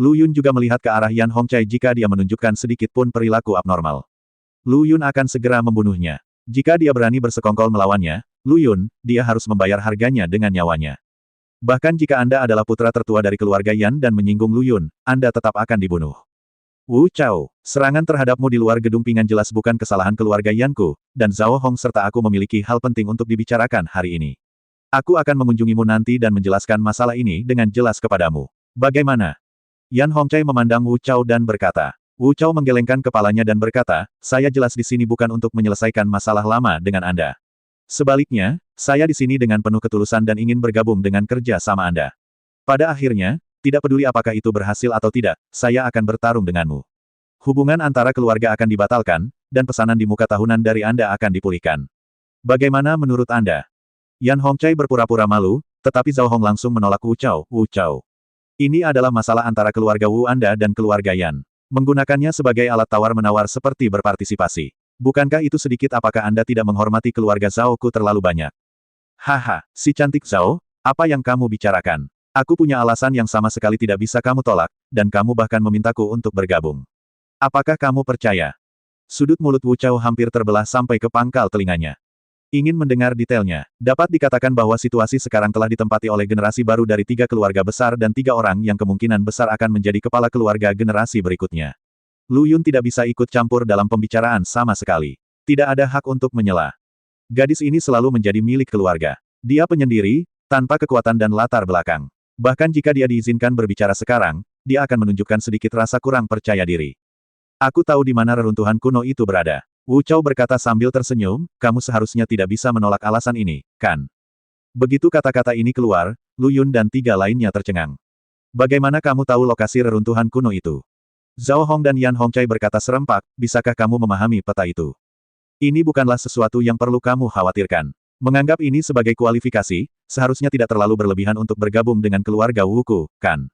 Lu Yun juga melihat ke arah Yan Hongcai jika dia menunjukkan sedikit pun perilaku abnormal. Lu Yun akan segera membunuhnya. Jika dia berani bersekongkol melawannya, Lu Yun, dia harus membayar harganya dengan nyawanya. Bahkan jika Anda adalah putra tertua dari keluarga Yan dan menyinggung Lu Yun, Anda tetap akan dibunuh. Wu Chao, serangan terhadapmu di luar gedung Pingan jelas bukan kesalahan keluarga Yanku, dan Zhao Hong serta aku memiliki hal penting untuk dibicarakan hari ini. Aku akan mengunjungimu nanti dan menjelaskan masalah ini dengan jelas kepadamu. Bagaimana? Yan Hongcai memandang Wu Chao dan berkata. Wu Chao menggelengkan kepalanya dan berkata, saya jelas di sini bukan untuk menyelesaikan masalah lama dengan Anda. Sebaliknya, saya di sini dengan penuh ketulusan dan ingin bergabung dengan kerja sama Anda. Pada akhirnya, tidak peduli apakah itu berhasil atau tidak, saya akan bertarung denganmu. Hubungan antara keluarga akan dibatalkan, dan pesanan di muka tahunan dari Anda akan dipulihkan. Bagaimana menurut Anda? Yan Hongcai berpura-pura malu, tetapi Zhao Hong langsung menolak Wu Chao. Wu Chao. Ini adalah masalah antara keluarga Wu Anda dan keluarga Yan. Menggunakannya sebagai alat tawar-menawar seperti berpartisipasi. Bukankah itu sedikit? Apakah Anda tidak menghormati keluarga Zhao Ku terlalu banyak? Haha, si cantik Zhao, apa yang kamu bicarakan? Aku punya alasan yang sama sekali tidak bisa kamu tolak, dan kamu bahkan memintaku untuk bergabung. Apakah kamu percaya? Sudut mulut Wu Chao hampir terbelah sampai ke pangkal telinganya. Ingin mendengar detailnya, dapat dikatakan bahwa situasi sekarang telah ditempati oleh generasi baru dari 3 keluarga besar dan 3 orang yang kemungkinan besar akan menjadi kepala keluarga generasi berikutnya. Lu Yun tidak bisa ikut campur dalam pembicaraan sama sekali. Tidak ada hak untuk menyela. Gadis ini selalu menjadi milik keluarga. Dia penyendiri, tanpa kekuatan dan latar belakang. Bahkan jika dia diizinkan berbicara sekarang, dia akan menunjukkan sedikit rasa kurang percaya diri. Aku tahu di mana reruntuhan kuno itu berada. Wu Chao berkata sambil tersenyum, kamu seharusnya tidak bisa menolak alasan ini, kan? Begitu kata-kata ini keluar, Lu Yun dan 3 lainnya tercengang. Bagaimana kamu tahu lokasi reruntuhan kuno itu? Zhao Hong dan Yan Hongcai berkata serempak, bisakah kamu memahami peta itu? Ini bukanlah sesuatu yang perlu kamu khawatirkan. Menganggap ini sebagai kualifikasi, seharusnya tidak terlalu berlebihan untuk bergabung dengan keluarga Wuku, kan?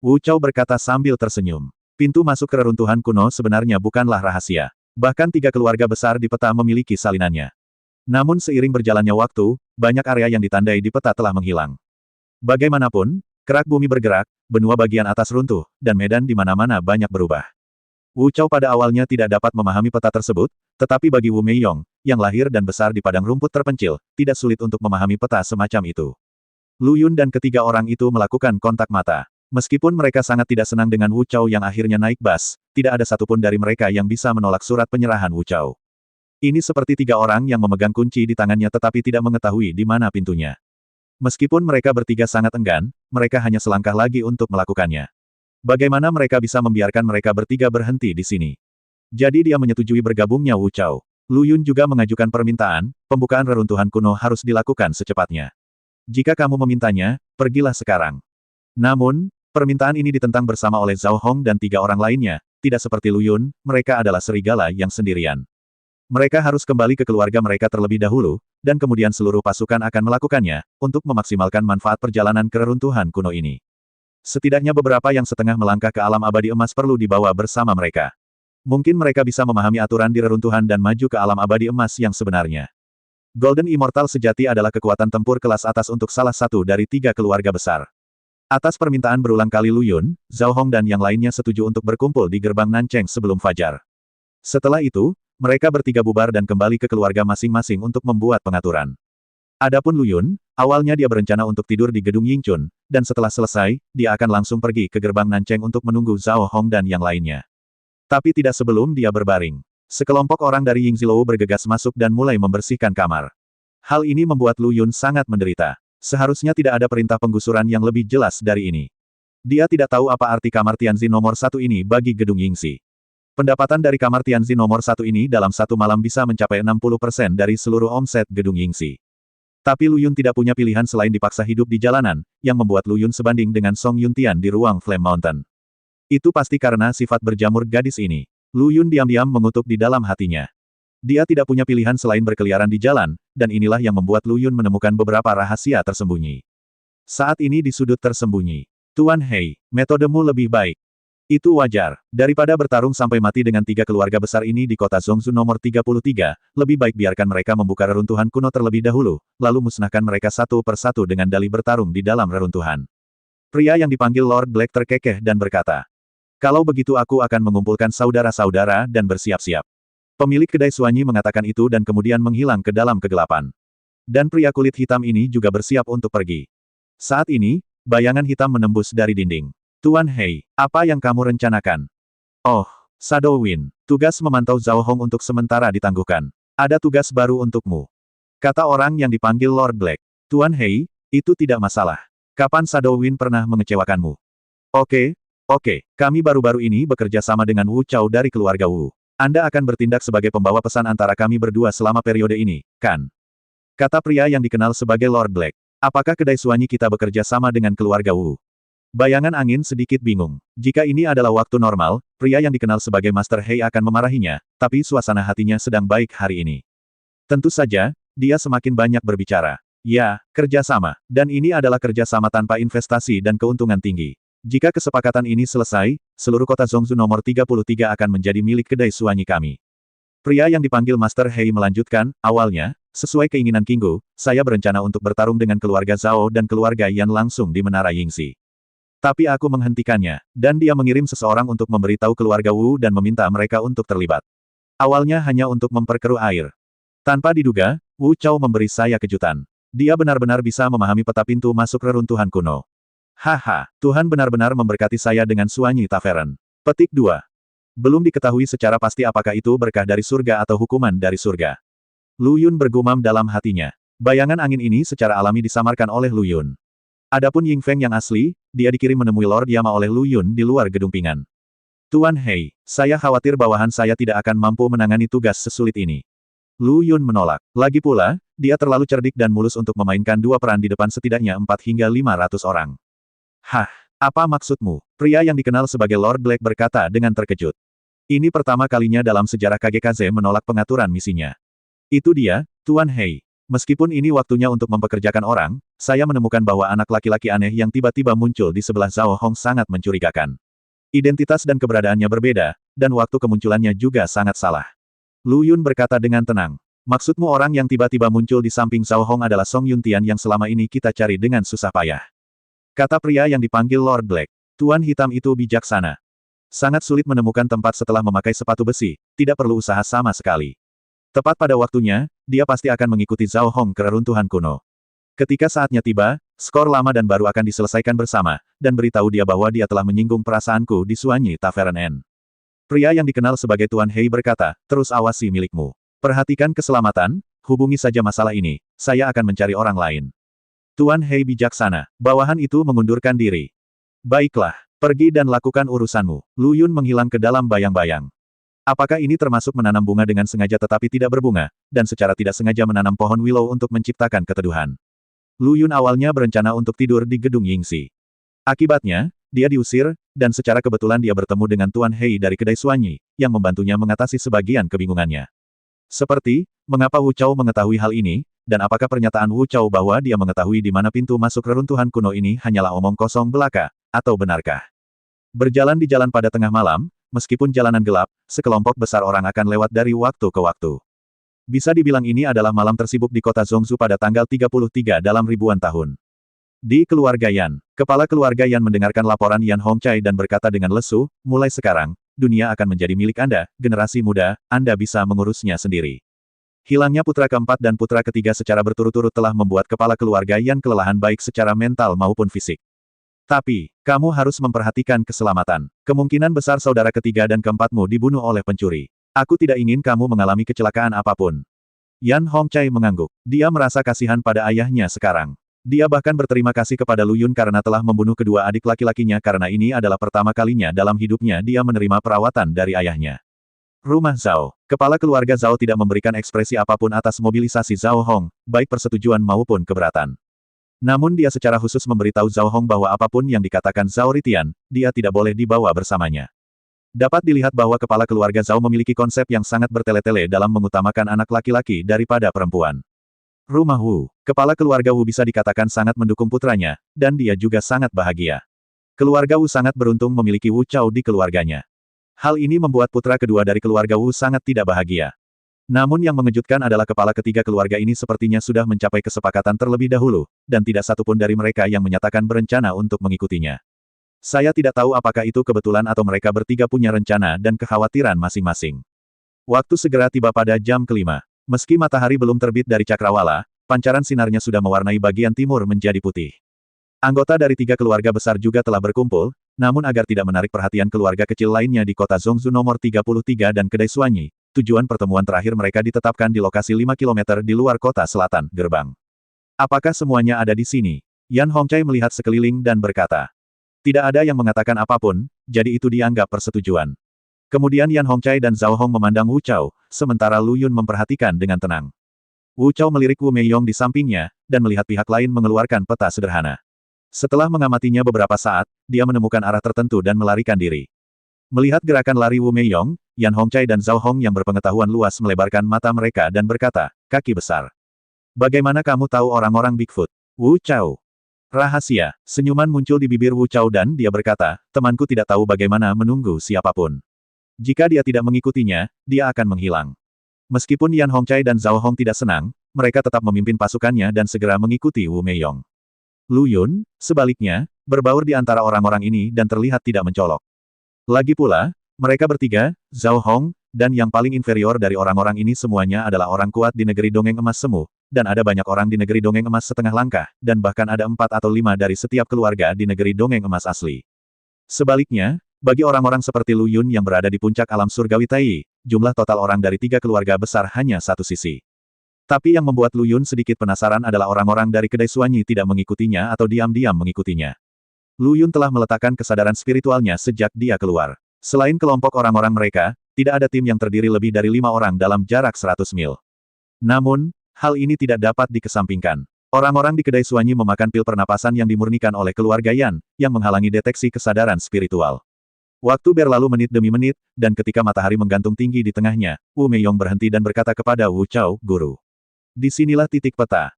Wu Chao berkata sambil tersenyum. Pintu masuk ke reruntuhan kuno sebenarnya bukanlah rahasia. Bahkan 3 keluarga besar di peta memiliki salinannya. Namun seiring berjalannya waktu, banyak area yang ditandai di peta telah menghilang. Bagaimanapun, kerak bumi bergerak, benua bagian atas runtuh, dan medan di mana-mana banyak berubah. Wu Chao pada awalnya tidak dapat memahami peta tersebut, tetapi bagi Wu Meiyong, yang lahir dan besar di padang rumput terpencil, tidak sulit untuk memahami peta semacam itu. Lu Yun dan ketiga orang itu melakukan kontak mata. Meskipun mereka sangat tidak senang dengan Wu Chao yang akhirnya naik bas, tidak ada satupun dari mereka yang bisa menolak surat penyerahan Wu Chao. Ini seperti 3 orang yang memegang kunci di tangannya tetapi tidak mengetahui di mana pintunya. Meskipun mereka bertiga sangat enggan, mereka hanya selangkah lagi untuk melakukannya. Bagaimana mereka bisa membiarkan mereka bertiga berhenti di sini? Jadi dia menyetujui bergabungnya Wu Chao. Lu Yun juga mengajukan permintaan, pembukaan reruntuhan kuno harus dilakukan secepatnya. Jika kamu memintanya, pergilah sekarang. Namun, permintaan ini ditentang bersama oleh Zhao Hong dan 3 orang lainnya, tidak seperti Lu Yun, mereka adalah serigala yang sendirian. Mereka harus kembali ke keluarga mereka terlebih dahulu, dan kemudian seluruh pasukan akan melakukannya, untuk memaksimalkan manfaat perjalanan ke reruntuhan kuno ini. Setidaknya beberapa yang setengah melangkah ke alam abadi emas perlu dibawa bersama mereka. Mungkin mereka bisa memahami aturan di reruntuhan dan maju ke alam abadi emas yang sebenarnya. Golden Immortal sejati adalah kekuatan tempur kelas atas untuk salah satu dari 3 keluarga besar. Atas permintaan berulang kali Lu Yun, Zhao Hong dan yang lainnya setuju untuk berkumpul di gerbang Nancheng sebelum fajar. Setelah itu, mereka bertiga bubar dan kembali ke keluarga masing-masing untuk membuat pengaturan. Adapun Lu Yun, awalnya dia berencana untuk tidur di gedung Yingchun, dan setelah selesai, dia akan langsung pergi ke gerbang Nancheng untuk menunggu Zhao Hong dan yang lainnya. Tapi tidak sebelum dia berbaring. Sekelompok orang dari Yingzilou bergegas masuk dan mulai membersihkan kamar. Hal ini membuat Lu Yun sangat menderita. Seharusnya tidak ada perintah penggusuran yang lebih jelas dari ini. Dia tidak tahu apa arti kamar Tianzi nomor 1 ini bagi gedung Yingxi. Pendapatan dari kamar Tianzi nomor 1 ini dalam satu malam bisa mencapai 60% dari seluruh omset gedung Yingxi. Tapi Lu Yun tidak punya pilihan selain dipaksa hidup di jalanan, yang membuat Lu Yun sebanding dengan Song Yuntian di ruang Flame Mountain. Itu pasti karena sifat berjamur gadis ini. Lu Yun diam-diam mengutuk di dalam hatinya. Dia tidak punya pilihan selain berkeliaran di jalan, dan inilah yang membuat Lu Yun menemukan beberapa rahasia tersembunyi. Saat ini di sudut tersembunyi. Tuan Hei, metodemu lebih baik. Itu wajar. Daripada bertarung sampai mati dengan 3 keluarga besar ini di kota Zhongzhou nomor 33, lebih baik biarkan mereka membuka reruntuhan kuno terlebih dahulu, lalu musnahkan mereka satu persatu dengan dalih bertarung di dalam reruntuhan. Pria yang dipanggil Lord Black terkekeh dan berkata, "Kalau begitu aku akan mengumpulkan saudara-saudara dan bersiap-siap." Pemilik kedai Suanyi mengatakan itu dan kemudian menghilang ke dalam kegelapan. Dan pria kulit hitam ini juga bersiap untuk pergi. Saat ini, bayangan hitam menembus dari dinding. "Tuan Hei, apa yang kamu rencanakan?" "Oh, Shadow Wind, tugas memantau Zhao Hong untuk sementara ditangguhkan. Ada tugas baru untukmu," kata orang yang dipanggil Lord Black. "Tuan Hei, itu tidak masalah. Kapan Shadow Wind pernah mengecewakanmu?" Oke, kami baru-baru ini bekerja sama dengan Wu Chao dari keluarga Wu. Anda akan bertindak sebagai pembawa pesan antara kami berdua selama periode ini, kan?" Kata pria yang dikenal sebagai Lord Black. "Apakah kedai Suanyi kita bekerja sama dengan keluarga Wu?" Bayangan angin sedikit bingung. Jika ini adalah waktu normal, pria yang dikenal sebagai Master Hei akan memarahinya, tapi suasana hatinya sedang baik hari ini. Tentu saja, dia semakin banyak berbicara. "Ya, kerjasama. Dan ini adalah kerjasama tanpa investasi dan keuntungan tinggi. Jika kesepakatan ini selesai, seluruh kota Zhongzhou nomor 33 akan menjadi milik kedai Suanyi kami." Pria yang dipanggil Master Hei melanjutkan, "Awalnya, sesuai keinginan Kinggu, saya berencana untuk bertarung dengan keluarga Zhao dan keluarga Yan langsung di Menara Yingxi. Tapi aku menghentikannya, dan dia mengirim seseorang untuk memberitahu keluarga Wu dan meminta mereka untuk terlibat. Awalnya hanya untuk memperkeruh air. Tanpa diduga, Wu Chao memberi saya kejutan. Dia benar-benar bisa memahami peta pintu masuk reruntuhan kuno. Haha, Tuhan benar-benar memberkati saya dengan Suanyi Tavern." Petik 2. Belum diketahui secara pasti apakah itu berkah dari surga atau hukuman dari surga. Lu Yun bergumam dalam hatinya. Bayangan angin ini secara alami disamarkan oleh Lu Yun. Adapun Ying Feng yang asli, dia dikirim menemui Lord Yama oleh Lu Yun di luar gedung Pingan. "Tuan Hei, saya khawatir bawahan saya tidak akan mampu menangani tugas sesulit ini." Lu Yun menolak. Lagi pula, dia terlalu cerdik dan mulus untuk memainkan dua peran di depan setidaknya 4 hingga 500 orang. "Hah, apa maksudmu?" Pria yang dikenal sebagai Lord Black berkata dengan terkejut. Ini pertama kalinya dalam sejarah KGKZ menolak pengaturan misinya. "Itu dia, Tuan Hei. Meskipun ini waktunya untuk mempekerjakan orang, saya menemukan bahwa anak laki-laki aneh yang tiba-tiba muncul di sebelah Zhao Hong sangat mencurigakan. Identitas dan keberadaannya berbeda, dan waktu kemunculannya juga sangat salah." Lu Yun berkata dengan tenang. "Maksudmu orang yang tiba-tiba muncul di samping Zhao Hong adalah Song Yuntian yang selama ini kita cari dengan susah payah?" Kata pria yang dipanggil Lord Black. Tuan hitam itu bijaksana. Sangat sulit menemukan tempat setelah memakai sepatu besi, tidak perlu usaha sama sekali. Tepat pada waktunya, dia pasti akan mengikuti Zhao Hong ke reruntuhan kuno. Ketika saatnya tiba, skor lama dan baru akan diselesaikan bersama, dan beritahu dia bahwa dia telah menyinggung perasaanku di Suanyi Tavern N. Pria yang dikenal sebagai Tuan Hei berkata, "Terus awasi milikmu. Perhatikan keselamatan, hubungi saja masalah ini, saya akan mencari orang lain." Tuan Hei bijaksana. Bawahan itu mengundurkan diri. "Baiklah, pergi dan lakukan urusanmu." Lu Yun menghilang ke dalam bayang-bayang. Apakah ini termasuk menanam bunga dengan sengaja tetapi tidak berbunga, dan secara tidak sengaja menanam pohon willow untuk menciptakan keteduhan? Lu Yun awalnya berencana untuk tidur di gedung Yingxi. Akibatnya, dia diusir, dan secara kebetulan dia bertemu dengan Tuan Hei dari kedai Suanyi, yang membantunya mengatasi sebagian kebingungannya. Seperti, mengapa Wu Chao mengetahui hal ini, dan apakah pernyataan Wu Chao bahwa dia mengetahui di mana pintu masuk reruntuhan kuno ini hanyalah omong kosong belaka, atau benarkah? Berjalan di jalan pada tengah malam, meskipun jalanan gelap, sekelompok besar orang akan lewat dari waktu ke waktu. Bisa dibilang ini adalah malam tersibuk di kota Zhongzhou pada tanggal 33 dalam ribuan tahun. Di keluarga Yan, kepala keluarga Yan mendengarkan laporan Yan Hongcai dan berkata dengan lesu, "Mulai sekarang, dunia akan menjadi milik Anda, generasi muda, Anda bisa mengurusnya sendiri." Hilangnya putra keempat dan putra ketiga secara berturut-turut telah membuat kepala keluarga Yan kelelahan baik secara mental maupun fisik. Tapi, kamu harus memperhatikan keselamatan. Kemungkinan besar saudara ketiga dan keempatmu dibunuh oleh pencuri. Aku tidak ingin kamu mengalami kecelakaan apapun. Yan Hongcai mengangguk. Dia merasa kasihan pada ayahnya sekarang. Dia bahkan berterima kasih kepada Lu Yun karena telah membunuh kedua adik laki-lakinya karena ini adalah pertama kalinya dalam hidupnya dia menerima perawatan dari ayahnya. Rumah Zhao. Kepala keluarga Zhao tidak memberikan ekspresi apapun atas mobilisasi Zhao Hong, baik persetujuan maupun keberatan. Namun dia secara khusus memberitahu Zhao Hong bahwa apapun yang dikatakan Zhao Ritian, dia tidak boleh dibawa bersamanya. Dapat dilihat bahwa kepala keluarga Zhao memiliki konsep yang sangat bertele-tele dalam mengutamakan anak laki-laki daripada perempuan. Rumah Wu. Kepala keluarga Wu bisa dikatakan sangat mendukung putranya, dan dia juga sangat bahagia. Keluarga Wu sangat beruntung memiliki Wu Chao di keluarganya. Hal ini membuat putra kedua dari keluarga Wu sangat tidak bahagia. Namun yang mengejutkan adalah kepala ketiga keluarga ini sepertinya sudah mencapai kesepakatan terlebih dahulu, dan tidak satupun dari mereka yang menyatakan berencana untuk mengikutinya. Saya tidak tahu apakah itu kebetulan atau mereka bertiga punya rencana dan kekhawatiran masing-masing. Waktu segera tiba pada jam kelima. Meski matahari belum terbit dari cakrawala, pancaran sinarnya sudah mewarnai bagian timur menjadi putih. Anggota dari tiga keluarga besar juga telah berkumpul, namun agar tidak menarik perhatian keluarga kecil lainnya di kota Zhongzhou nomor 33 dan Kedai Suanyi, tujuan pertemuan terakhir mereka ditetapkan di lokasi 5 km di luar kota selatan, gerbang. Apakah semuanya ada di sini? Yan Hongcai melihat sekeliling dan berkata. Tidak ada yang mengatakan apapun, jadi itu dianggap persetujuan. Kemudian Yan Hongcai dan Zhao Hong memandang Wu Chao, sementara Lu Yun memperhatikan dengan tenang. Wu Chao melirik Wu Meiyong di sampingnya, dan melihat pihak lain mengeluarkan peta sederhana. Setelah mengamatinya beberapa saat, dia menemukan arah tertentu dan melarikan diri. Melihat gerakan lari Wu Meiyong, Yan Hongcai dan Zhao Hong yang berpengetahuan luas melebarkan mata mereka dan berkata, kaki besar. Bagaimana kamu tahu orang-orang Bigfoot? Wu Chao. Rahasia. Senyuman muncul di bibir Wu Chao dan dia berkata, temanku tidak tahu bagaimana menunggu siapapun. Jika dia tidak mengikutinya, dia akan menghilang. Meskipun Yan Hongcai dan Zhao Hong tidak senang, mereka tetap memimpin pasukannya dan segera mengikuti Wu Meiyong. Lu Yun, sebaliknya, berbaur di antara orang-orang ini dan terlihat tidak mencolok. Lagi pula, mereka bertiga, Zhao Hong, dan yang paling inferior dari orang-orang ini semuanya adalah orang kuat di negeri dongeng emas semu, dan ada banyak orang di negeri dongeng emas setengah langkah, dan bahkan ada 4 atau 5 dari setiap keluarga di negeri dongeng emas asli. Sebaliknya, bagi orang-orang seperti Lu Yun yang berada di puncak alam surgawi Tai, jumlah total orang dari 3 keluarga besar hanya satu sisi. Tapi yang membuat Lu Yun sedikit penasaran adalah orang-orang dari Kedai Suanyi tidak mengikutinya atau diam-diam mengikutinya. Lu Yun telah meletakkan kesadaran spiritualnya sejak dia keluar. Selain kelompok orang-orang mereka, tidak ada tim yang terdiri lebih dari 5 orang dalam jarak 100 mil. Namun, hal ini tidak dapat dikesampingkan. Orang-orang di Kedai Suanyi memakan pil pernapasan yang dimurnikan oleh keluarga Yan, yang menghalangi deteksi kesadaran spiritual. Waktu berlalu menit demi menit, dan ketika matahari menggantung tinggi di tengahnya, Wu Meiyong berhenti dan berkata kepada Wu Chao, Guru. Disinilah titik peta.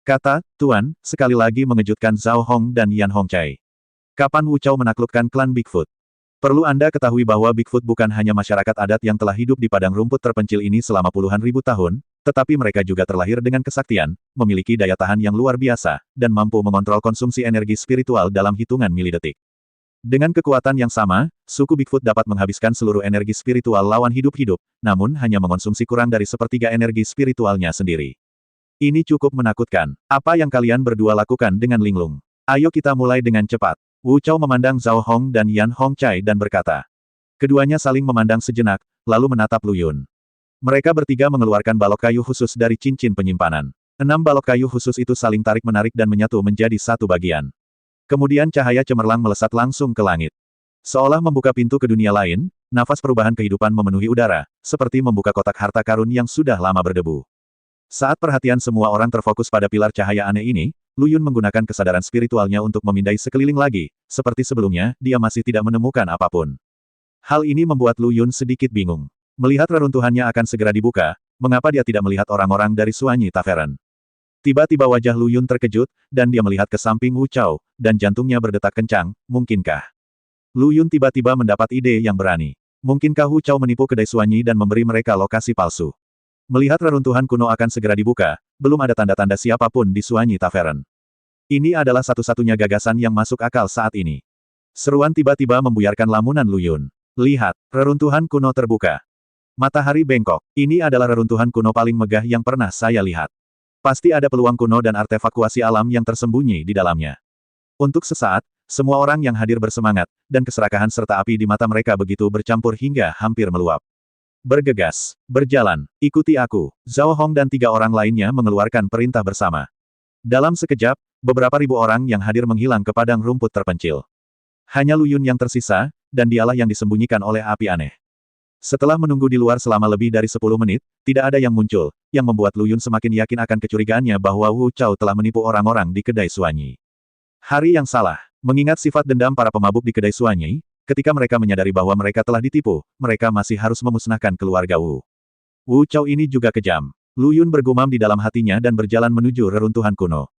Kata, Tuan, sekali lagi mengejutkan Zhao Hong dan Yan Hongcai. Kapan Wu Chao menaklukkan klan Bigfoot? Perlu Anda ketahui bahwa Bigfoot bukan hanya masyarakat adat yang telah hidup di padang rumput terpencil ini selama puluhan ribu tahun, tetapi mereka juga terlahir dengan kesaktian, memiliki daya tahan yang luar biasa, dan mampu mengontrol konsumsi energi spiritual dalam hitungan milidetik. Dengan kekuatan yang sama, suku Bigfoot dapat menghabiskan seluruh energi spiritual lawan hidup-hidup, namun hanya mengonsumsi kurang dari sepertiga energi spiritualnya sendiri. Ini cukup menakutkan. Apa yang kalian berdua lakukan dengan Linglung? Ayo kita mulai dengan cepat. Wu Chao memandang Zhao Hong dan Yan Hongcai dan berkata. Keduanya saling memandang sejenak, lalu menatap Lu Yun. Mereka bertiga mengeluarkan balok kayu khusus dari cincin penyimpanan. 6 balok kayu khusus itu saling tarik-menarik dan menyatu menjadi satu bagian. Kemudian cahaya cemerlang melesat langsung ke langit. Seolah membuka pintu ke dunia lain, nafas perubahan kehidupan memenuhi udara, seperti membuka kotak harta karun yang sudah lama berdebu. Saat perhatian semua orang terfokus pada pilar cahaya aneh ini, Lu Yun menggunakan kesadaran spiritualnya untuk memindai sekeliling lagi, seperti sebelumnya, dia masih tidak menemukan apapun. Hal ini membuat Lu Yun sedikit bingung. Melihat reruntuhannya akan segera dibuka, mengapa dia tidak melihat orang-orang dari Suanyi Tavern? Tiba-tiba wajah Lu Yun terkejut, dan dia melihat ke samping Wu Chao, dan jantungnya berdetak kencang, mungkinkah? Lu Yun tiba-tiba mendapat ide yang berani. Mungkinkah Wu Chao menipu Kedai Suanyi dan memberi mereka lokasi palsu? Melihat reruntuhan kuno akan segera dibuka, belum ada tanda-tanda siapapun di Suanyi Tavern. Ini adalah satu-satunya gagasan yang masuk akal saat ini. Seruan tiba-tiba membuyarkan lamunan Lu Yun. Lihat, reruntuhan kuno terbuka. Matahari bengkok. Ini adalah reruntuhan kuno paling megah yang pernah saya lihat. Pasti ada peluang kuno dan artefakuasi alam yang tersembunyi di dalamnya. Untuk sesaat, semua orang yang hadir bersemangat, dan keserakahan serta api di mata mereka begitu bercampur hingga hampir meluap. Bergegas, berjalan, ikuti aku. Zhao Hong dan 3 orang lainnya mengeluarkan perintah bersama. Dalam sekejap, beberapa ribu orang yang hadir menghilang ke padang rumput terpencil. Hanya Lu Yun yang tersisa, dan dialah yang disembunyikan oleh api aneh. Setelah menunggu di luar selama lebih dari 10 menit, tidak ada yang muncul, yang membuat Lu Yun semakin yakin akan kecurigaannya bahwa Wu Chao telah menipu orang-orang di Kedai Suanyi. Hari yang salah. Mengingat sifat dendam para pemabuk di Kedai Suanyi, ketika mereka menyadari bahwa mereka telah ditipu, mereka masih harus memusnahkan keluarga Wu. Wu Chao ini juga kejam. Lu Yun bergumam di dalam hatinya dan berjalan menuju reruntuhan kuno.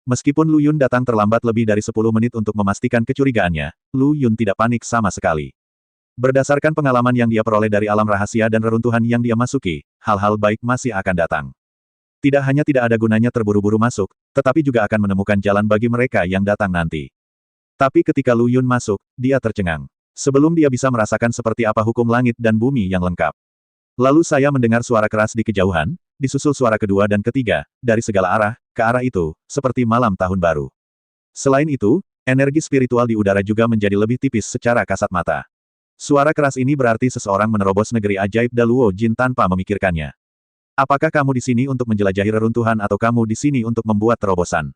Meskipun Lu Yun datang terlambat lebih dari 10 menit untuk memastikan kecurigaannya, Lu Yun tidak panik sama sekali. Berdasarkan pengalaman yang dia peroleh dari alam rahasia dan reruntuhan yang dia masuki, hal-hal baik masih akan datang. Tidak hanya tidak ada gunanya terburu-buru masuk, tetapi juga akan menemukan jalan bagi mereka yang datang nanti. Tapi ketika Lu Yun masuk, dia tercengang. Sebelum dia bisa merasakan seperti apa hukum langit dan bumi yang lengkap. Lalu saya mendengar suara keras di kejauhan, disusul suara kedua dan ketiga, dari segala arah, ke arah itu, seperti malam tahun baru. Selain itu, energi spiritual di udara juga menjadi lebih tipis secara kasat mata. Suara keras ini berarti seseorang menerobos negeri ajaib Daluo Jin tanpa memikirkannya. Apakah kamu di sini untuk menjelajahi reruntuhan atau kamu di sini untuk membuat terobosan?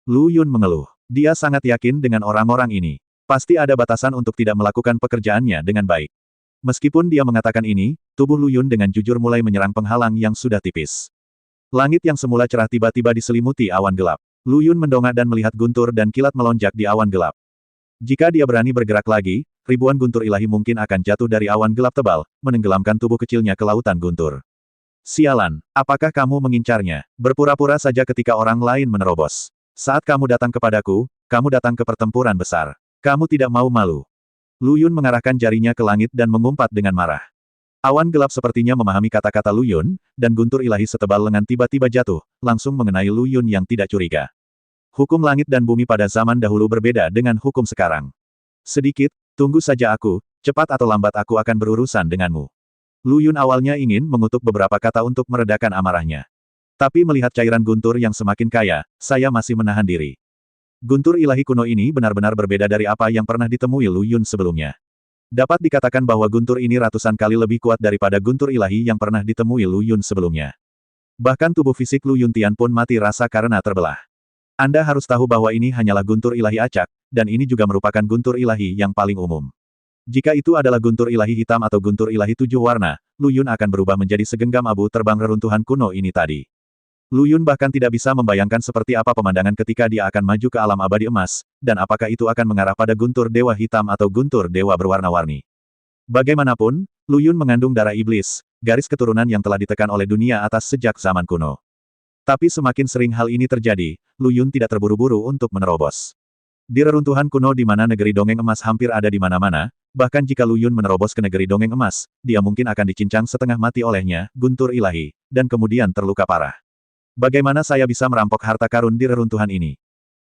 Lu Yun mengeluh. Dia sangat yakin dengan orang-orang ini. Pasti ada batasan untuk tidak melakukan pekerjaannya dengan baik. Meskipun dia mengatakan ini, tubuh Lu Yun dengan jujur mulai menyerang penghalang yang sudah tipis. Langit yang semula cerah tiba-tiba diselimuti awan gelap. Lu Yun mendongak dan melihat guntur dan kilat melonjak di awan gelap. Jika dia berani bergerak lagi, ribuan guntur ilahi mungkin akan jatuh dari awan gelap tebal, menenggelamkan tubuh kecilnya ke lautan guntur. Sialan, apakah kamu mengincarnya? Berpura-pura saja ketika orang lain menerobos. Saat kamu datang kepadaku, kamu datang ke pertempuran besar. Kamu tidak mau malu. Lu Yun mengarahkan jarinya ke langit dan mengumpat dengan marah. Awan gelap sepertinya memahami kata-kata Lu Yun, dan guntur ilahi setebal lengan tiba-tiba jatuh, langsung mengenai Lu Yun yang tidak curiga. Hukum langit dan bumi pada zaman dahulu berbeda dengan hukum sekarang. Sedikit, tunggu saja aku, cepat atau lambat aku akan berurusan denganmu. Lu Yun awalnya ingin mengutuk beberapa kata untuk meredakan amarahnya. Tapi melihat cairan guntur yang semakin kaya, saya masih menahan diri. Guntur ilahi kuno ini benar-benar berbeda dari apa yang pernah ditemui Lu Yun sebelumnya. Dapat dikatakan bahwa guntur ini ratusan kali lebih kuat daripada guntur ilahi yang pernah ditemui Lu Yun sebelumnya. Bahkan tubuh fisik Lu Yuntian pun mati rasa karena terbelah. Anda harus tahu bahwa ini hanyalah guntur ilahi acak, dan ini juga merupakan guntur ilahi yang paling umum. Jika itu adalah guntur ilahi hitam atau guntur ilahi 7 warna, Lu Yun akan berubah menjadi segenggam abu terbang reruntuhan kuno ini tadi. Lu Yun bahkan tidak bisa membayangkan seperti apa pemandangan ketika dia akan maju ke alam abadi emas, dan apakah itu akan mengarah pada guntur dewa hitam atau guntur dewa berwarna-warni. Bagaimanapun, Lu Yun mengandung darah iblis, garis keturunan yang telah ditekan oleh dunia atas sejak zaman kuno. Tapi semakin sering hal ini terjadi, Lu Yun tidak terburu-buru untuk menerobos. Di reruntuhan kuno di mana negeri dongeng emas hampir ada di mana-mana, bahkan jika Lu Yun menerobos ke negeri dongeng emas, dia mungkin akan dicincang setengah mati olehnya, guntur ilahi, dan kemudian terluka parah. Bagaimana saya bisa merampok harta karun di reruntuhan ini?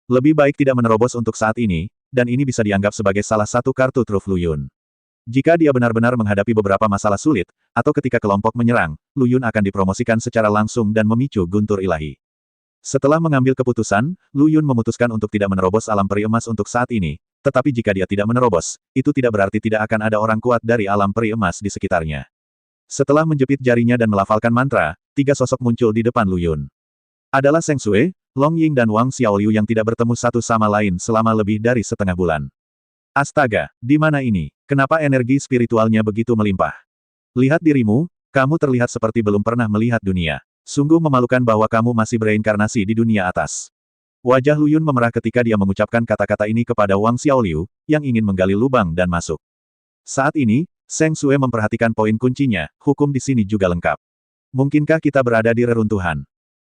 Lebih baik tidak menerobos untuk saat ini, dan ini bisa dianggap sebagai salah satu kartu truf Lu Yun. Jika dia benar-benar menghadapi beberapa masalah sulit, atau ketika kelompok menyerang, Lu Yun akan dipromosikan secara langsung dan memicu guntur ilahi. Setelah mengambil keputusan, Lu Yun memutuskan untuk tidak menerobos alam peri emas untuk saat ini, tetapi jika dia tidak menerobos, itu tidak berarti tidak akan ada orang kuat dari alam peri emas di sekitarnya. Setelah menjepit jarinya dan melafalkan mantra, 3 sosok muncul di depan Lu Yun. Adalah Seng Sui, Long Ying dan Wang Xiaoliu yang tidak bertemu satu sama lain selama lebih dari setengah bulan. Astaga, di mana ini? Kenapa energi spiritualnya begitu melimpah? Lihat dirimu, kamu terlihat seperti belum pernah melihat dunia. Sungguh memalukan bahwa kamu masih bereinkarnasi di dunia atas. Wajah Lu Yun memerah ketika dia mengucapkan kata-kata ini kepada Wang Xiaoliu, yang ingin menggali lubang dan masuk. Saat ini, Seng Sui memperhatikan poin kuncinya, hukum di sini juga lengkap. Mungkinkah kita berada di reruntuhan?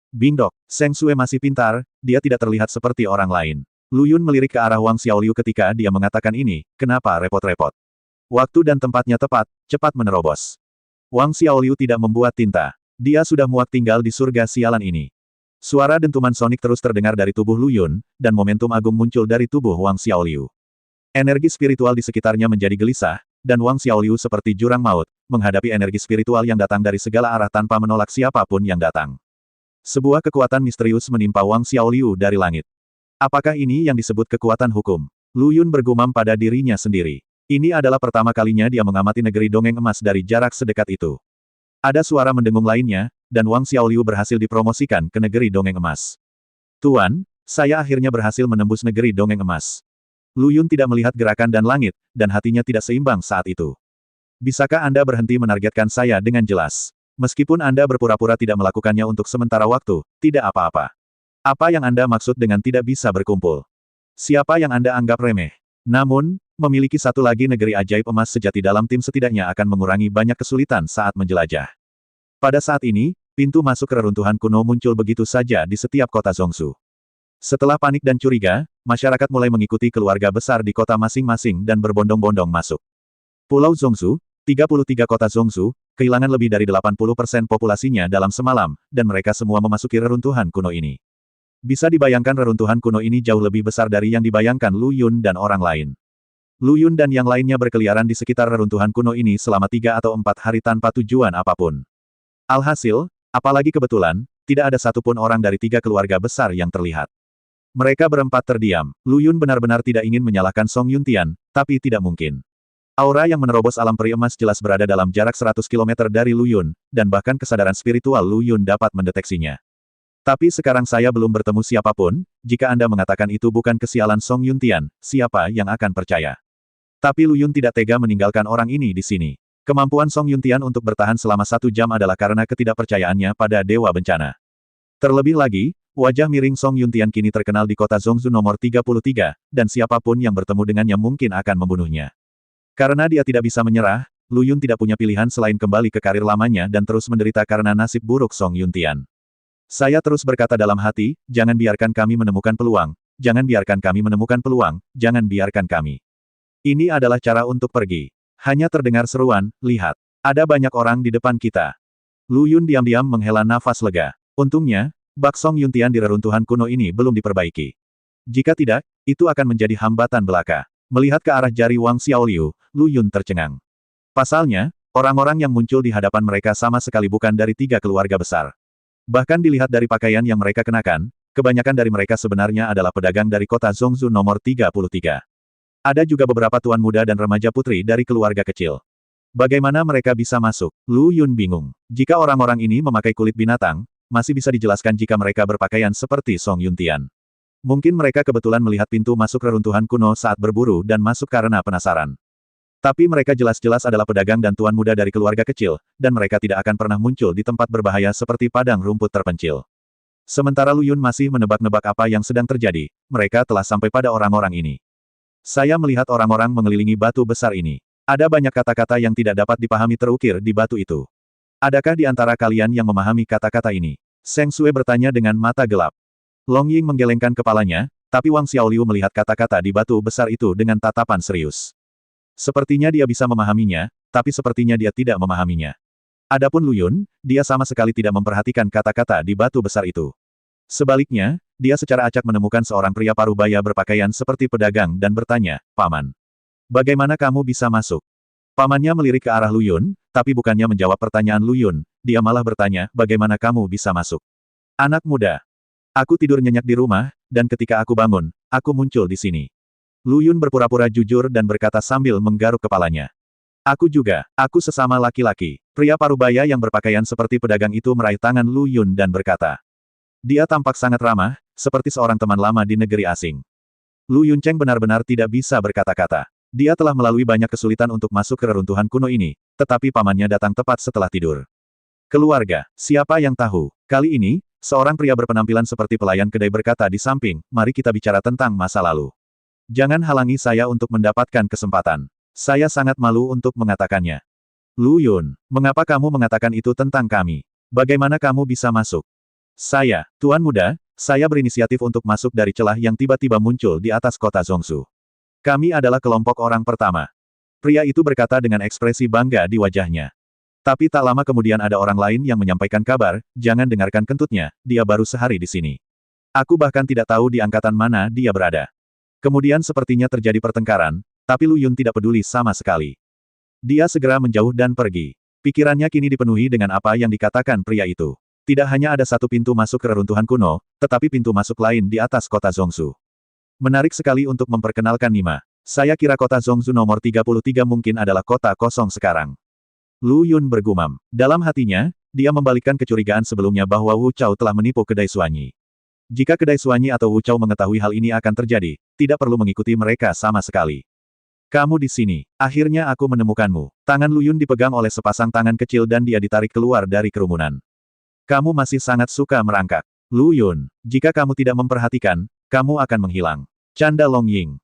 Bingdok, Seng Sui masih pintar, dia tidak terlihat seperti orang lain. Lu Yun melirik ke arah Wang Xiaoliu ketika dia mengatakan ini, kenapa repot-repot? Waktu dan tempatnya tepat, cepat menerobos. Wang Xiaoliu tidak membuat tinta. Dia sudah muak tinggal di surga sialan ini. Suara dentuman sonik terus terdengar dari tubuh Lu Yun, dan momentum agung muncul dari tubuh Wang Xiaoliu. Energi spiritual di sekitarnya menjadi gelisah, dan Wang Xiaoliu seperti jurang maut, menghadapi energi spiritual yang datang dari segala arah tanpa menolak siapapun yang datang. Sebuah kekuatan misterius menimpa Wang Xiaoliu dari langit. Apakah ini yang disebut kekuatan hukum? Lu Yun bergumam pada dirinya sendiri. Ini adalah pertama kalinya dia mengamati negeri dongeng emas dari jarak sedekat itu. Ada suara mendengung lainnya, dan Wang Xiaoliu berhasil dipromosikan ke negeri dongeng emas. Tuan, saya akhirnya berhasil menembus negeri dongeng emas. Lu Yun tidak melihat gerakan dan langit, dan hatinya tidak seimbang saat itu. Bisakah Anda berhenti menargetkan saya dengan jelas? Meskipun Anda berpura-pura tidak melakukannya untuk sementara waktu, tidak apa-apa. Apa yang Anda maksud dengan tidak bisa berkumpul? Siapa yang Anda anggap remeh? Namun, memiliki satu lagi negeri ajaib emas sejati dalam tim setidaknya akan mengurangi banyak kesulitan saat menjelajah. Pada saat ini, pintu masuk ke reruntuhan kuno muncul begitu saja di setiap kota Zhongshu. Setelah panik dan curiga, masyarakat mulai mengikuti keluarga besar di kota masing-masing dan berbondong-bondong masuk. Pulau Zhongzhou, 33 kota Zhongzhou, kehilangan lebih dari 80% populasinya dalam semalam, dan mereka semua memasuki reruntuhan kuno ini. Bisa dibayangkan reruntuhan kuno ini jauh lebih besar dari yang dibayangkan Lu Yun dan orang lain. Lu Yun dan yang lainnya berkeliaran di sekitar reruntuhan kuno ini selama 3 atau 4 hari tanpa tujuan apapun. Alhasil, apalagi kebetulan, tidak ada satupun orang dari 3 keluarga besar yang terlihat. Mereka berempat terdiam. Lu Yun benar-benar tidak ingin menyalahkan Song Yuntian, tapi tidak mungkin. Aura yang menerobos alam peri emas jelas berada dalam jarak 100 km dari Lu Yun, dan bahkan kesadaran spiritual Lu Yun dapat mendeteksinya. Tapi sekarang saya belum bertemu siapapun, jika Anda mengatakan itu bukan kesialan Song Yuntian, siapa yang akan percaya? Tapi Lu Yun tidak tega meninggalkan orang ini di sini. Kemampuan Song Yuntian untuk bertahan selama 1 jam adalah karena ketidakpercayaannya pada Dewa Bencana. Terlebih lagi, wajah miring Song Yuntian kini terkenal di kota Zhongzhou nomor 33, dan siapapun yang bertemu dengannya mungkin akan membunuhnya. Karena dia tidak bisa menyerah, Lu Yun tidak punya pilihan selain kembali ke karir lamanya dan terus menderita karena nasib buruk Song Yuntian. Saya terus berkata dalam hati, jangan biarkan kami menemukan peluang, jangan biarkan kami menemukan peluang, jangan biarkan kami. Ini adalah cara untuk pergi. Hanya terdengar seruan, lihat. Ada banyak orang di depan kita. Lu Yun diam-diam menghela nafas lega. Untungnya, bak Song Yuntian di reruntuhan kuno ini belum diperbaiki. Jika tidak, itu akan menjadi hambatan belaka. Melihat ke arah jari Wang Xiaoliu, Lu Yun tercengang. Pasalnya, orang-orang yang muncul di hadapan mereka sama sekali bukan dari 3 keluarga besar. Bahkan dilihat dari pakaian yang mereka kenakan, kebanyakan dari mereka sebenarnya adalah pedagang dari kota Zhongzhou nomor 33. Ada juga beberapa tuan muda dan remaja putri dari keluarga kecil. Bagaimana mereka bisa masuk? Lu Yun bingung. Jika orang-orang ini memakai kulit binatang, masih bisa dijelaskan jika mereka berpakaian seperti Song Yuntian. Mungkin mereka kebetulan melihat pintu masuk reruntuhan kuno saat berburu dan masuk karena penasaran. Tapi mereka jelas-jelas adalah pedagang dan tuan muda dari keluarga kecil, dan mereka tidak akan pernah muncul di tempat berbahaya seperti padang rumput terpencil. Sementara Lu Yun masih menebak-nebak apa yang sedang terjadi, mereka telah sampai pada orang-orang ini. Saya melihat orang-orang mengelilingi batu besar ini. Ada banyak kata-kata yang tidak dapat dipahami terukir di batu itu. Adakah di antara kalian yang memahami kata-kata ini? Seng Sue bertanya dengan mata gelap. Long Ying menggelengkan kepalanya, tapi Wang Xiaoliu melihat kata-kata di batu besar itu dengan tatapan serius. Sepertinya dia bisa memahaminya, tapi sepertinya dia tidak memahaminya. Adapun Lu Yun, dia sama sekali tidak memperhatikan kata-kata di batu besar itu. Sebaliknya, dia secara acak menemukan seorang pria parubaya berpakaian seperti pedagang dan bertanya, "Paman, bagaimana kamu bisa masuk?" Pamannya melirik ke arah Lu Yun, tapi bukannya menjawab pertanyaan Lu Yun, dia malah bertanya, "Bagaimana kamu bisa masuk?" "Anak muda. Aku tidur nyenyak di rumah, dan ketika aku bangun, aku muncul di sini." Lu Yun berpura-pura jujur dan berkata sambil menggaruk kepalanya. "Aku juga, aku sesama laki-laki." Pria parubaya yang berpakaian seperti pedagang itu meraih tangan Lu Yun dan berkata. Dia tampak sangat ramah, seperti seorang teman lama di negeri asing. Lu Yuncheng benar-benar tidak bisa berkata-kata. Dia telah melalui banyak kesulitan untuk masuk ke reruntuhan kuno ini, tetapi pamannya datang tepat setelah tidur. Keluarga, siapa yang tahu? Kali ini, seorang pria berpenampilan seperti pelayan kedai berkata di samping, "Mari kita bicara tentang masa lalu. Jangan halangi saya untuk mendapatkan kesempatan. Saya sangat malu untuk mengatakannya." "Lu Yun, mengapa kamu mengatakan itu tentang kami? Bagaimana kamu bisa masuk?" "Saya, Tuan Muda, saya berinisiatif untuk masuk dari celah yang tiba-tiba muncul di atas kota Zhongzhou. Kami adalah kelompok orang pertama." Pria itu berkata dengan ekspresi bangga di wajahnya. Tapi tak lama kemudian ada orang lain yang menyampaikan kabar, "Jangan dengarkan kentutnya, dia baru sehari di sini. Aku bahkan tidak tahu di angkatan mana dia berada." Kemudian sepertinya terjadi pertengkaran, tapi Lu Yun tidak peduli sama sekali. Dia segera menjauh dan pergi. Pikirannya kini dipenuhi dengan apa yang dikatakan pria itu. Tidak hanya ada satu pintu masuk ke reruntuhan kuno, tetapi pintu masuk lain di atas kota Zhongzhou. Menarik sekali untuk memperkenalkan Nima. Saya kira kota Zhongzhou nomor 33 mungkin adalah kota kosong sekarang. Lu Yun bergumam. Dalam hatinya, dia membalikkan kecurigaan sebelumnya bahwa Wu Chao telah menipu kedai Suanyi. Jika kedai Suanyi atau Wu Chao mengetahui hal ini akan terjadi, tidak perlu mengikuti mereka sama sekali. "Kamu di sini. Akhirnya aku menemukanmu." Tangan Lu Yun dipegang oleh sepasang tangan kecil dan dia ditarik keluar dari kerumunan. "Kamu masih sangat suka merangkak. Lu Yun, jika kamu tidak memperhatikan, kamu akan menghilang." Canda Long Ying.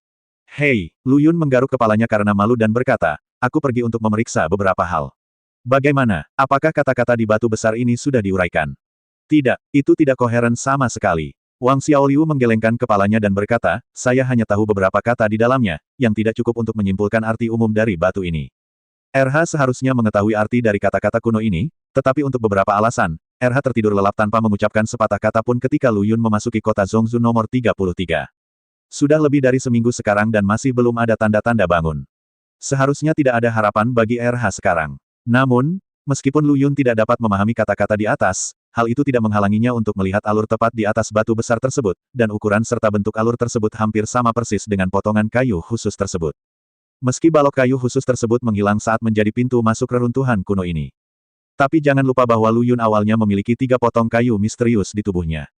"Hei," Lu Yun menggaruk kepalanya karena malu dan berkata, "Aku pergi untuk memeriksa beberapa hal." "Bagaimana? Apakah kata-kata di batu besar ini sudah diuraikan?" "Tidak, itu tidak koheren sama sekali." Wang Xiaoliu menggelengkan kepalanya dan berkata, "Saya hanya tahu beberapa kata di dalamnya, yang tidak cukup untuk menyimpulkan arti umum dari batu ini." RH seharusnya mengetahui arti dari kata-kata kuno ini, tetapi untuk beberapa alasan, RH tertidur lelap tanpa mengucapkan sepatah kata pun ketika Lu Yun memasuki kota Zhongzhou nomor 33. Sudah lebih dari seminggu sekarang dan masih belum ada tanda-tanda bangun. Seharusnya tidak ada harapan bagi RH sekarang. Namun, meskipun Lu Yun tidak dapat memahami kata-kata di atas, hal itu tidak menghalanginya untuk melihat alur tepat di atas batu besar tersebut, dan ukuran serta bentuk alur tersebut hampir sama persis dengan potongan kayu khusus tersebut. Meski balok kayu khusus tersebut menghilang saat menjadi pintu masuk reruntuhan kuno ini. Tapi jangan lupa bahwa Lu Yun awalnya memiliki 3 potong kayu misterius di tubuhnya.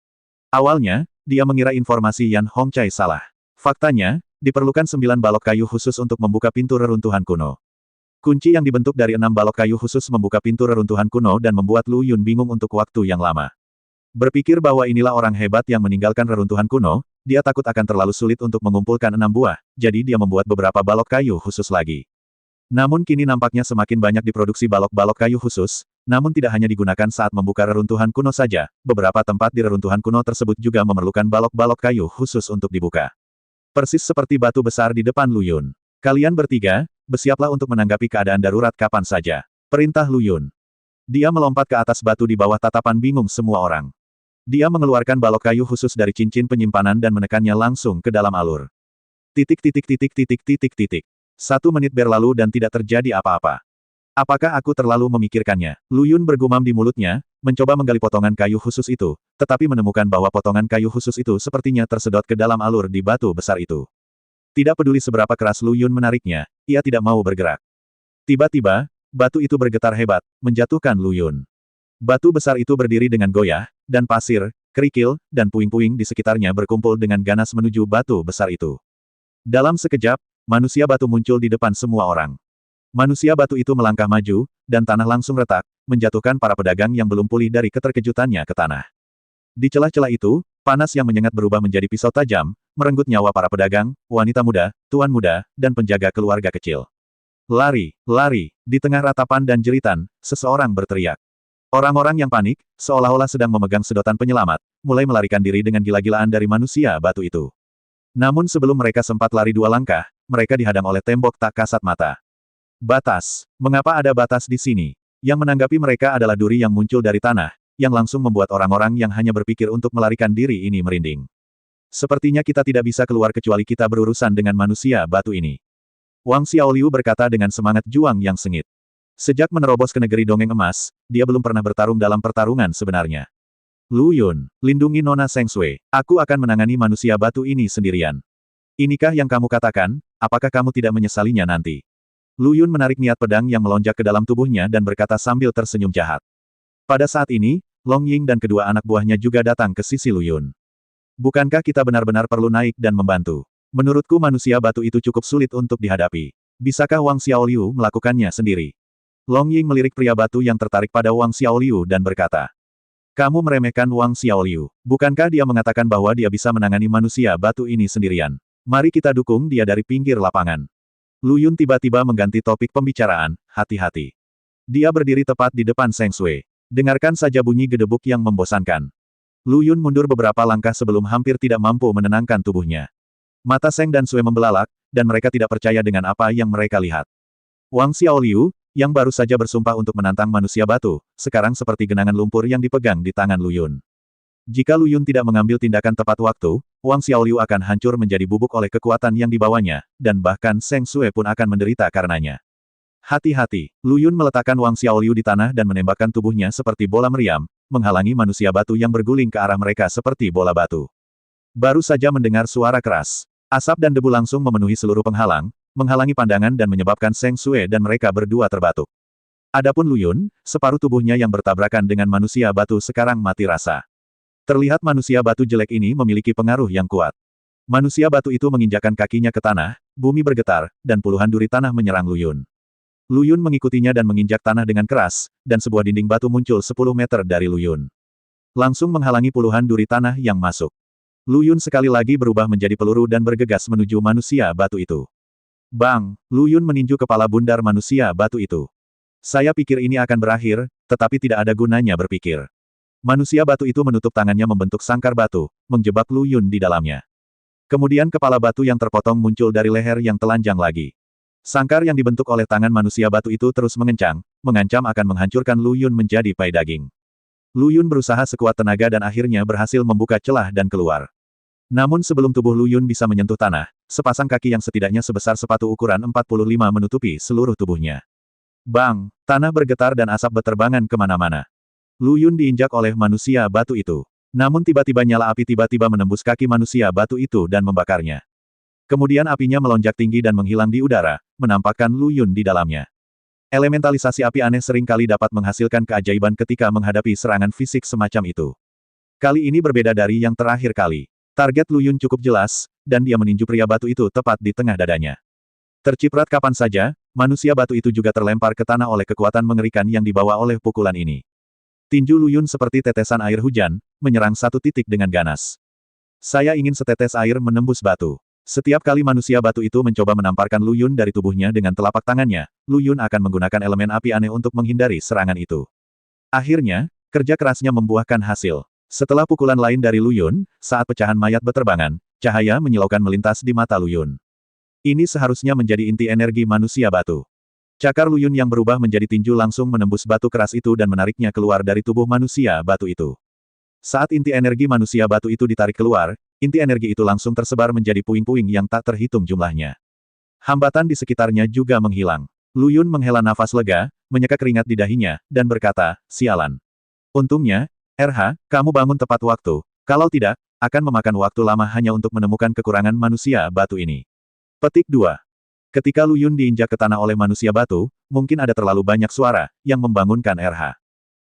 Awalnya, dia mengira informasi Yan Hongcai salah. Faktanya, diperlukan 9 balok kayu khusus untuk membuka pintu reruntuhan kuno. Kunci yang dibentuk dari 6 balok kayu khusus membuka pintu reruntuhan kuno dan membuat Lu Yun bingung untuk waktu yang lama. Berpikir bahwa inilah orang hebat yang meninggalkan reruntuhan kuno, dia takut akan terlalu sulit untuk mengumpulkan 6 buah, jadi dia membuat beberapa balok kayu khusus lagi. Namun kini nampaknya semakin banyak diproduksi balok-balok kayu khusus, namun tidak hanya digunakan saat membuka reruntuhan kuno saja, beberapa tempat di reruntuhan kuno tersebut juga memerlukan balok-balok kayu khusus untuk dibuka. Persis seperti batu besar di depan Lu Yun. Kalian bertiga, bersiaplah untuk menanggapi keadaan darurat kapan saja. Perintah Lu Yun. Dia melompat ke atas batu di bawah tatapan bingung semua orang. Dia mengeluarkan balok kayu khusus dari cincin penyimpanan dan menekannya langsung ke dalam alur. Titik. 1 menit berlalu dan tidak terjadi apa-apa. Apakah aku terlalu memikirkannya? Lu Yun bergumam di mulutnya, mencoba menggali potongan kayu khusus itu, tetapi menemukan bahwa potongan kayu khusus itu sepertinya tersedot ke dalam alur di batu besar itu. Tidak peduli seberapa keras Lu Yun menariknya, ia tidak mau bergerak. Tiba-tiba, batu itu bergetar hebat, menjatuhkan Lu Yun. Batu besar itu berdiri dengan goyah, dan pasir, kerikil, dan puing-puing di sekitarnya berkumpul dengan ganas menuju batu besar itu. Dalam sekejap, manusia batu muncul di depan semua orang. Manusia batu itu melangkah maju, dan tanah langsung retak, menjatuhkan para pedagang yang belum pulih dari keterkejutannya ke tanah. Di celah-celah itu, panas yang menyengat berubah menjadi pisau tajam, merenggut nyawa para pedagang, wanita muda, tuan muda, dan penjaga keluarga kecil. Lari, lari, di tengah ratapan dan jeritan, seseorang berteriak. Orang-orang yang panik, seolah-olah sedang memegang sedotan penyelamat, mulai melarikan diri dengan gila-gilaan dari manusia batu itu. Namun sebelum mereka sempat lari 2 langkah, mereka dihadang oleh tembok tak kasat mata. Batas. Mengapa ada batas di sini? Yang menanggapi mereka adalah duri yang muncul dari tanah, yang langsung membuat orang-orang yang hanya berpikir untuk melarikan diri ini merinding. Sepertinya kita tidak bisa keluar kecuali kita berurusan dengan manusia batu ini. Wang Xiaoliu berkata dengan semangat juang yang sengit. Sejak menerobos ke negeri dongeng emas, dia belum pernah bertarung dalam pertarungan sebenarnya. Lu Yun, lindungi Nona Seng Sui. Aku akan menangani manusia batu ini sendirian. Inikah yang kamu katakan, apakah kamu tidak menyesalinya nanti? Lu Yun menarik niat pedang yang melonjak ke dalam tubuhnya dan berkata sambil tersenyum jahat. Pada saat ini, Long Ying dan kedua anak buahnya juga datang ke sisi Lu Yun. Bukankah kita benar-benar perlu naik dan membantu? Menurutku manusia batu itu cukup sulit untuk dihadapi. Bisakah Wang Xiaoliu melakukannya sendiri? Long Ying melirik pria batu yang tertarik pada Wang Xiaoliu dan berkata. Kamu meremehkan Wang Xiaoliu. Bukankah dia mengatakan bahwa dia bisa menangani manusia batu ini sendirian? Mari kita dukung dia dari pinggir lapangan. Lu Yun tiba-tiba mengganti topik pembicaraan, hati-hati. Dia berdiri tepat di depan Seng Sui. Dengarkan saja bunyi gedebuk yang membosankan. Lu Yun mundur beberapa langkah sebelum hampir tidak mampu menenangkan tubuhnya. Mata Seng dan Sui membelalak, dan mereka tidak percaya dengan apa yang mereka lihat. Wang Xiaoliu, yang baru saja bersumpah untuk menantang manusia batu, sekarang seperti genangan lumpur yang dipegang di tangan Lu Yun. Jika Lu Yun tidak mengambil tindakan tepat waktu, Wang Xiaoliu akan hancur menjadi bubuk oleh kekuatan yang dibawanya, dan bahkan Seng Sui pun akan menderita karenanya. Hati-hati, Lu Yun meletakkan Wang Xiaoliu di tanah dan menembakkan tubuhnya seperti bola meriam, menghalangi manusia batu yang berguling ke arah mereka seperti bola batu. Baru saja mendengar suara keras. Asap dan debu langsung memenuhi seluruh penghalang, menghalangi pandangan dan menyebabkan Seng Sui dan mereka berdua terbatuk. Adapun Lu Yun, separuh tubuhnya yang bertabrakan dengan manusia batu sekarang mati rasa. Terlihat manusia batu jelek ini memiliki pengaruh yang kuat. Manusia batu itu menginjakkan kakinya ke tanah, bumi bergetar, dan puluhan duri tanah menyerang Lu Yun. Lu Yun mengikutinya dan menginjak tanah dengan keras, dan sebuah dinding batu muncul 10 meter dari Lu Yun. Langsung menghalangi puluhan duri tanah yang masuk. Lu Yun sekali lagi berubah menjadi peluru dan bergegas menuju manusia batu itu. Bang! Lu Yun meninju kepala bundar manusia batu itu. Saya pikir ini akan berakhir, tetapi tidak ada gunanya berpikir. Manusia batu itu menutup tangannya membentuk sangkar batu, menjebak Lu Yun di dalamnya. Kemudian kepala batu yang terpotong muncul dari leher yang telanjang lagi. Sangkar yang dibentuk oleh tangan manusia batu itu terus mengencang, mengancam akan menghancurkan Lu Yun menjadi pai daging. Lu Yun berusaha sekuat tenaga dan akhirnya berhasil membuka celah dan keluar. Namun sebelum tubuh Lu Yun bisa menyentuh tanah, sepasang kaki yang setidaknya sebesar sepatu ukuran 45 menutupi seluruh tubuhnya. Bang! Tanah bergetar dan asap beterbangan kemana-mana. Lu Yun diinjak oleh manusia batu itu. Namun tiba-tiba nyala api tiba-tiba menembus kaki manusia batu itu dan membakarnya. Kemudian apinya melonjak tinggi dan menghilang di udara, menampakkan Lu Yun di dalamnya. Elementalisasi api aneh sering kali dapat menghasilkan keajaiban ketika menghadapi serangan fisik semacam itu. Kali ini berbeda dari yang terakhir kali. Target Lu Yun cukup jelas, dan dia meninju pria batu itu tepat di tengah dadanya. Terciprat kapan saja, manusia batu itu juga terlempar ke tanah oleh kekuatan mengerikan yang dibawa oleh pukulan ini. Tinju Lu Yun seperti tetesan air hujan, menyerang satu titik dengan ganas. Saya ingin setetes air menembus batu. Setiap kali manusia batu itu mencoba menamparkan Lu Yun dari tubuhnya dengan telapak tangannya, Lu Yun akan menggunakan elemen api aneh untuk menghindari serangan itu. Akhirnya, kerja kerasnya membuahkan hasil. Setelah pukulan lain dari Lu Yun, saat pecahan mayat beterbangan, cahaya menyilaukan melintas di mata Lu Yun. Ini seharusnya menjadi inti energi manusia batu. Cakar Lu Yun yang berubah menjadi tinju langsung menembus batu keras itu dan menariknya keluar dari tubuh manusia batu itu. Saat inti energi manusia batu itu ditarik keluar, inti energi itu langsung tersebar menjadi puing-puing yang tak terhitung jumlahnya. Hambatan di sekitarnya juga menghilang. Lu Yun menghela nafas lega, menyeka keringat di dahinya, dan berkata, sialan. Untungnya, RH, kamu bangun tepat waktu. Kalau tidak, akan memakan waktu lama hanya untuk menemukan kekurangan manusia batu ini. Petik 2. Ketika Lu Yun diinjak ke tanah oleh manusia batu, mungkin ada terlalu banyak suara, yang membangunkan RH.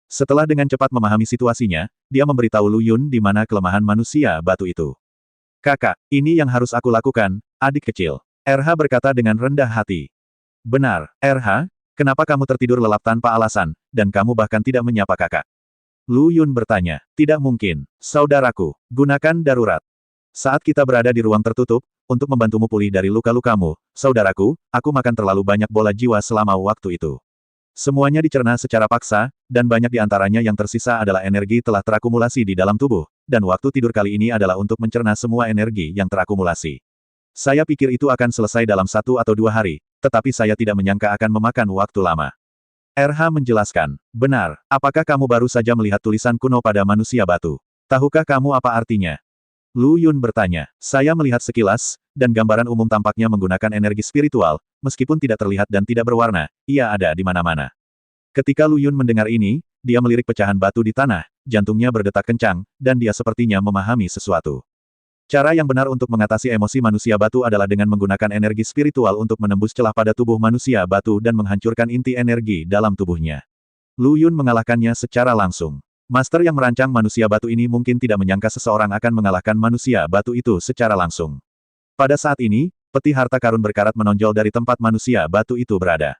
Setelah dengan cepat memahami situasinya, dia memberitahu Lu Yun di mana kelemahan manusia batu itu. Kakak, ini yang harus aku lakukan, adik kecil. RH berkata dengan rendah hati. Benar, RH, kenapa kamu tertidur lelap tanpa alasan, dan kamu bahkan tidak menyapa kakak? Lu Yun bertanya. Tidak mungkin, saudaraku, gunakan darurat. Saat kita berada di ruang tertutup, untuk membantumu pulih dari luka-lukamu, saudaraku, aku makan terlalu banyak bola jiwa selama waktu itu. Semuanya dicerna secara paksa, dan banyak di antaranya yang tersisa adalah energi telah terakumulasi di dalam tubuh, dan waktu tidur kali ini adalah untuk mencerna semua energi yang terakumulasi. Saya pikir itu akan selesai dalam 1 atau 2 hari, tetapi saya tidak menyangka akan memakan waktu lama. RH menjelaskan, benar, apakah kamu baru saja melihat tulisan kuno pada manusia batu? Tahukah kamu apa artinya? Lu Yun bertanya, saya melihat sekilas, dan gambaran umum tampaknya menggunakan energi spiritual, meskipun tidak terlihat dan tidak berwarna, ia ada di mana-mana. Ketika Lu Yun mendengar ini, dia melirik pecahan batu di tanah, jantungnya berdetak kencang, dan dia sepertinya memahami sesuatu. Cara yang benar untuk mengatasi emosi manusia batu adalah dengan menggunakan energi spiritual untuk menembus celah pada tubuh manusia batu dan menghancurkan inti energi dalam tubuhnya. Lu Yun mengalahkannya secara langsung. Master yang merancang manusia batu ini mungkin tidak menyangka seseorang akan mengalahkan manusia batu itu secara langsung. Pada saat ini, peti harta karun berkarat menonjol dari tempat manusia batu itu berada.